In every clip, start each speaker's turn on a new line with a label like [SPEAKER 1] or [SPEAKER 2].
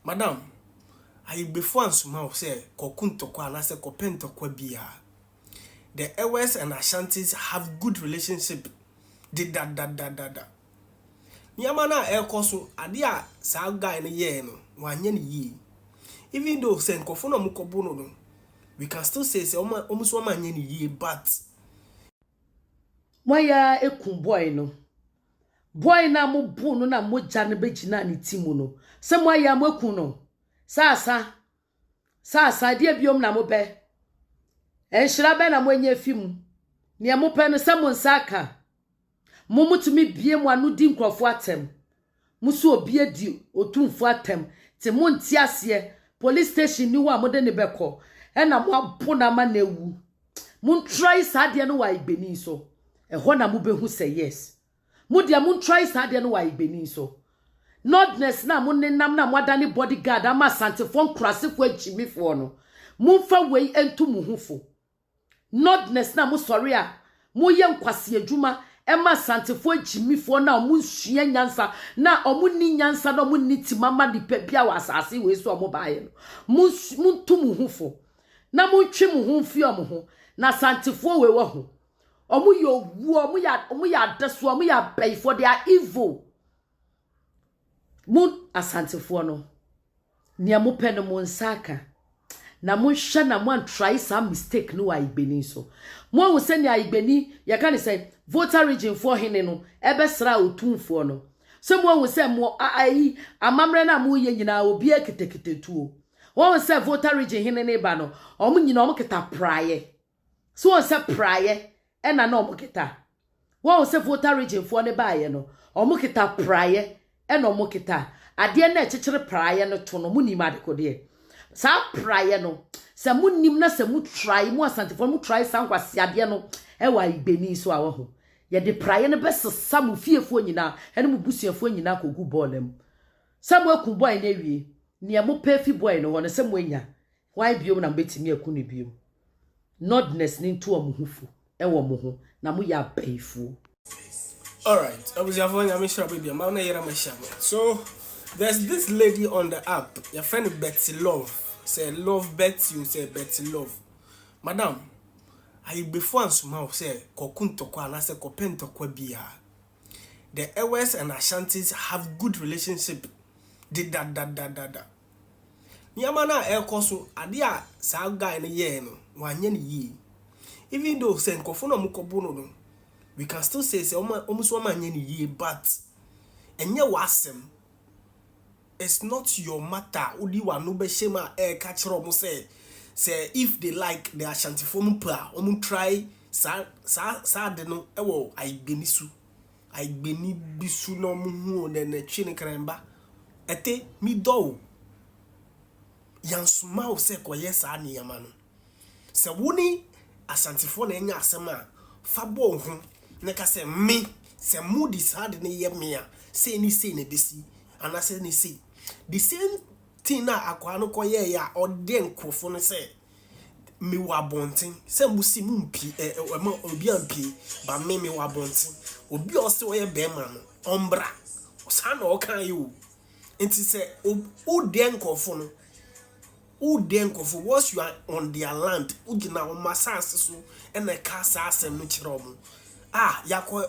[SPEAKER 1] Madam, I before and somehow say kokuntokwa and I say kopentokwa biya. The Ewes and Ashantis have good relationship. Did that. Nyamana koso adia sa guy in ye no wanye ni ye. Even though sen kofono mukobono no, we can still say almost one man ye, but
[SPEAKER 2] Moya ekun boy no. Boy na mo bu no na mo jane begina ni timu no. Se moya mo ekun no. Sasa dia biom na mo be. Enhira be na mo anya fimu. Ne mo pe no se mo nsaka. Mo mutumi bie mo anu di nkrofo atem. Musu obie di otumfo atem. Te mo ntiase police station ni wa mo de ne beko. E na mo apo na ma na ewu. Mun try saade no wa igbeni so. Eho na mo behu say yes. Mo dia mun try saade no wa igbeni so. Nodness na mo nenam na mo adane bodyguard ama Ashantifuo nkurasefo agimifo no. Mun fa wei entu mu hufo. Nodness na mo sorry a mo ye nkwase adwuma ema Ashantifuo agimifo na mo nsua nyansa na omo ni nyansa na omo ni timama di pebia wa asase we so omo baaye no. Mun tu mu hufo. Na mo twe mu hu mfi omo ho na Ashantifuo we wo ho. Omo ye owu omo ya adeso omo ya bayfo they are evil. Mun Ashantifuo no nia mo pe no mo nsaka na mo hwe na mo try some mistake no wa igbeni so mo wo se nia igbeni ya kan say voter region for hene no ebesra otumfuo no so mo wo se mo ai amamre na mo ye nyina obi akiteketetuo wo se voter region hene ne ba no omo nyina omo kita praye so wo se praye e na omo kita wo se voter region for ne ba ye no omo kita praye eno mo kita ade na echekere praye no to no munim adekode sa praye no se munim na se mu try mu Ashantifuo mu try sankwase ade no e wa igbeni so awo ho ye de praye no besesa mu fiefo nyina ene mu busuafo nyina kogu bolem sa mo aku boy na wie ne mo pefi boy no ho no se mo anya why biom na betimi aku ne biom nodness ni nto omuhufu e wo mo ho na mo ya baifu.
[SPEAKER 1] alright, I was having sure baby. So there's this lady on the app, your friend Betty Love. Say love Betty, you say Betty Love. Madam, I before and somehow say kokuntokwa and I say kopentokwa biya. The Ewes and Ashantis have good relationship. Did that. Nyamana koso adia sa guy in ye no wanye ni ye. Even though sen kofono mukobono no, we can still say almost one man ye, but and your Asem, it's not your matter. Udi wa no be shema catch romo say if they like the Ashantifuo mu try sa de no ewo agbenisu agbeni bisu no mu hu ne twene kremba ete mi do yansuma o se koye sa ne yama no se woni Ashantifuo na enya asem a fa bo ho neka se me se moody sad ne ye me a say ni besi ana say ni say the same thing na akwa no koye ya ode nkofo no say me wa bonten se musi mumpi obi ampi ba me wa bonten obi o se oye be ma no ombra sa na o kan you enti se o de nkofo no once you are on their land ugina o masase so e na ka sa asem no kire omo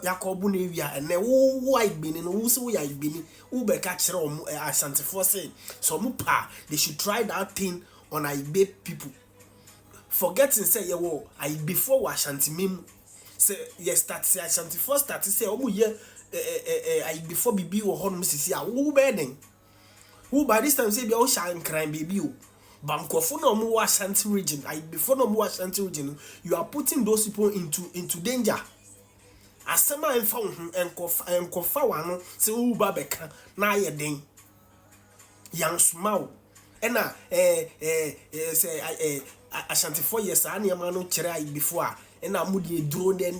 [SPEAKER 1] yakobu na ewia ene wo igbeni no wo se wo ya igbeni wo be ka kire omo Ashantifuo say so mu pa they should try that thing on Igbe people, forgetting say ye wo before wa Ashantimim say ye start say Ashantifuo start say omo ye before bibi wo ho no sisi a wo be den wo by this time say bia wo shan crime baby o bankofo no omo wa Ashanti region before no omo wa Ashanti region, you are putting those people into danger. Asema enfa enkofa wano se wo ba beka na ye den yansuma ena say Ashantifuo yes ani ama no kire before ena mudi duro den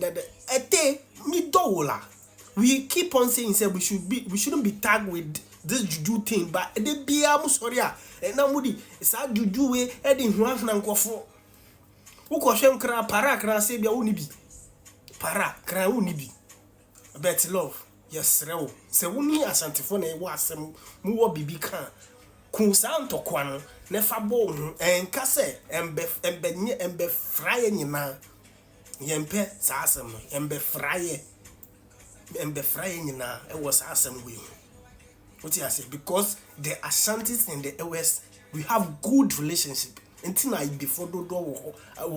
[SPEAKER 1] ete mi dowola. We keep on saying say we shouldn't be tagged with this juju thing, but the bia mu sorry na mudi sa juju we e de hwan na nkofo wo ko hwem kra para kra se bia wo ni bi para kra wo ni bi Betty Love yes rewo se wo ni Ashantifuo na wo asem mu wo bibi kan ku sa ntokwa no ne fa bo ho enka se embe fraye nyina yempe sa asem no embe fraye nyina e was asem we what you say because the Ashantis and the Ewes we have good relationship until I before do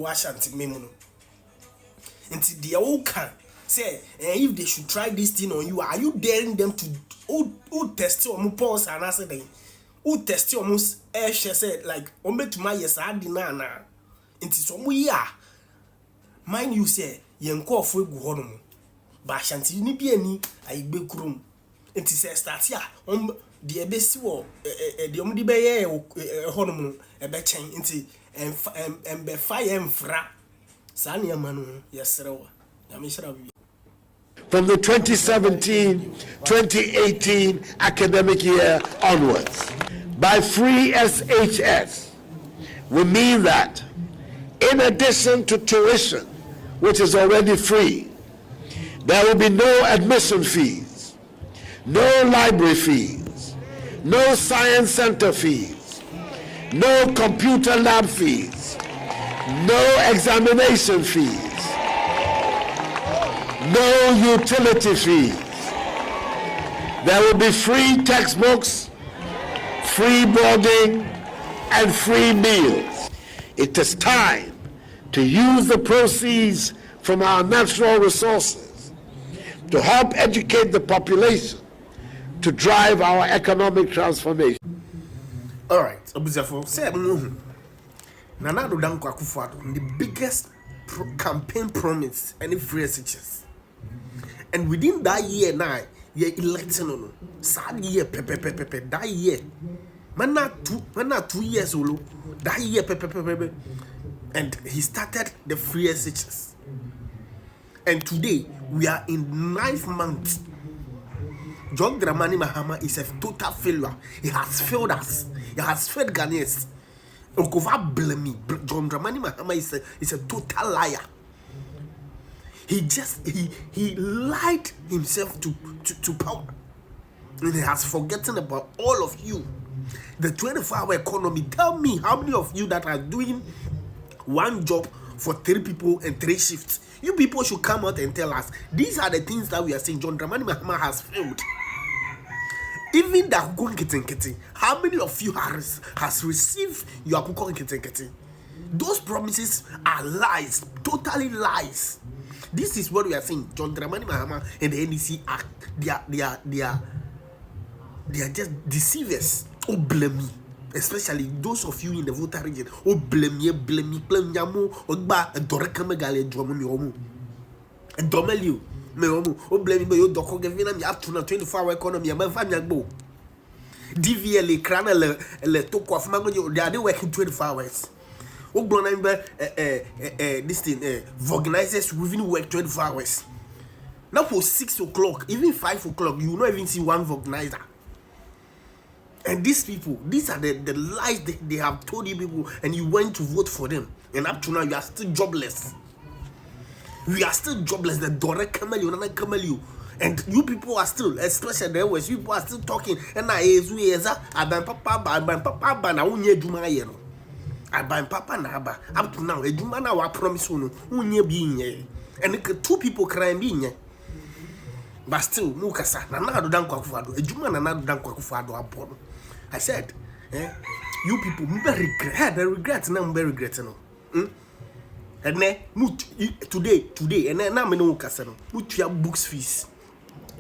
[SPEAKER 1] Ashanti memo no until the oka say if they should try this thing on you, are you daring them to who test you pause and answer them who test you almost say like to my yes I na until some year mind you say yenko of we go home but Ashanti ni bi ani I be krum until say start here the ebesi wo the omdi be ye honum no e be chen until embe fire mfra sa ne ma no yesrewa ya me shira bi.
[SPEAKER 3] From the 2017-2018 academic year onwards. By free SHS, we mean that in addition to tuition, which is already free, there will be no admission fees, no library fees, no science center fees, no computer lab fees, no examination fees, no utility fees. There will be free textbooks, free boarding, and free meals. It is time to use the proceeds from our natural resources to help educate the population to drive our economic transformation.
[SPEAKER 1] All right, Obuzafo, say Nana do Danko Akufo-Addo, the biggest campaign promise any free SHS. And within that year now, ye election no. Sad year pepe that year. Man not 2 years old. That year pepe. And he started the free SHS. And today we are in 9th month. John Dramani Mahama is a total failure. He has failed us. He has failed Ghanaians. Okova blame me. John Dramani Mahama is a total liar. He lied himself to power. And he has forgotten about all of you. The 24-hour economy. Tell me how many of you that are doing one job for 3 people and 3 shifts. You people should come out and tell us. These are the things that we are saying. John Dramani Mahama has failed. Even the Akukon Keten, how many of you has received your Akukon Keten? Those promises are lies, totally lies. This is what we are saying. John Dramani Mahama and the NDC are they are just deceivers. Oh, blame me. Especially those of you in the voter region. Oh, blame me, blame yamu. Ogba dorekame gale dromu mi omu. Domelu me omu. Oh, blame me yo doko gevina mi up to na 24-hour economy. Ma fa mi agbo. DVL krana le toko afuma go they are working 24 hours. This thing organizers within work 24 hours. Now for 6 o'clock, even 5 o'clock, you will not even see one organizer. And these people, these are the lies they have told you people, and you went to vote for them. And up to now, you are still jobless. We are still jobless. The Dore Kamelu, Nana Kamelu. And you people are still, especially the Ewes, you people are still talking. And I papa, na unye juma yeno. I buy papa na aba. Up to now, a juma na wa promise unu unye binye. And 2 people crying binye. But still, mukasa na do danko Akufo-Addo. A juma na do danko Akufo-Addo abon. I said, you people, regret. The regret now, regret no. And then today, and then now me no kasa no. Mutia books fees,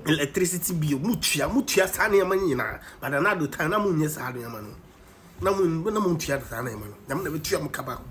[SPEAKER 1] electricity bill, mutia sani amani na. But another time, na munye sani amani. Na mutia sani amani. Na mutia mukaba.